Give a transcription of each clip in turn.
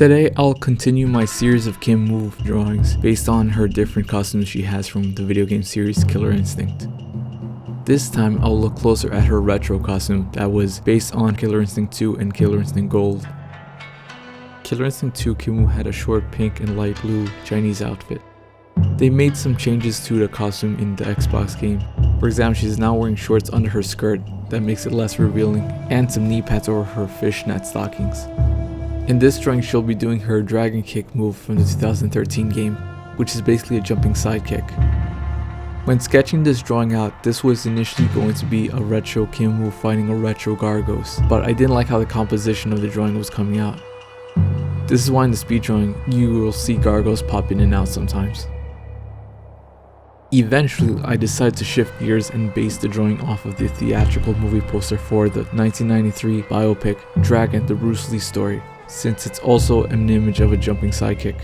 Today I'll continue my series of Kim Woo drawings based on her different costumes she has from the video game series Killer Instinct. This time I'll look closer at her retro costume that was based on Killer Instinct 2 and Killer Instinct Gold. Killer Instinct 2 Kim Woo had a short pink and light blue Chinese outfit. They made some changes to the costume in the Xbox game. For example, she's now wearing shorts under her skirt that makes it less revealing, and some knee pads over her fishnet stockings. In this drawing, she'll be doing her dragon kick move from the 2013 game, which is basically a jumping sidekick. When sketching this drawing out, this was initially going to be a retro Kim Woo fighting a retro Gargos, but I didn't like how the composition of the drawing was coming out. This is why in the speed drawing, you will see Gargos pop in and out sometimes. Eventually, I decided to shift gears and base the drawing off of the theatrical movie poster for the 1993 biopic Dragon: The Bruce Lee Story, since it's also an image of a jumping sidekick.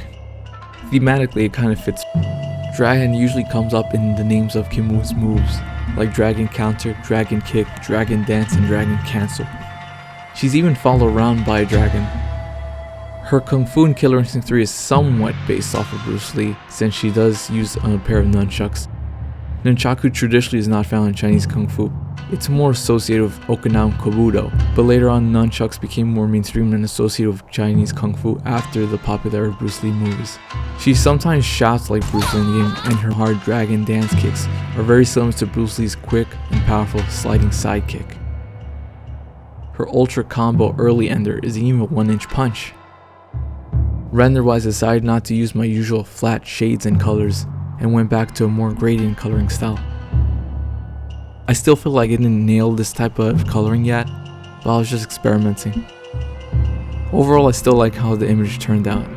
Thematically, it kind of fits. Dragon usually comes up in the names of Kim Woo's moves, like Dragon Counter, Dragon Kick, Dragon Dance, and Dragon Cancel. She's even followed around by a dragon. Her Kung Fu in Killer Instinct 3 is somewhat based off of Bruce Lee, since she does use a pair of nunchucks. Nunchaku traditionally is not found in Chinese Kung Fu. It's more associated with Okinawan Kobudo, but later on nunchucks became more mainstream and associated with Chinese Kung Fu after the popularity of Bruce Lee movies. She sometimes shouts like Bruce Lee in the game, and her hard dragon dance kicks are very similar to Bruce Lee's quick and powerful sliding side kick. Her ultra combo early ender is even a 1-inch punch. Render-wise, I decided not to use my usual flat shades and colors and went back to a more gradient coloring style. I still feel like I didn't nail this type of coloring yet, but I was just experimenting. Overall, I still like how the image turned out.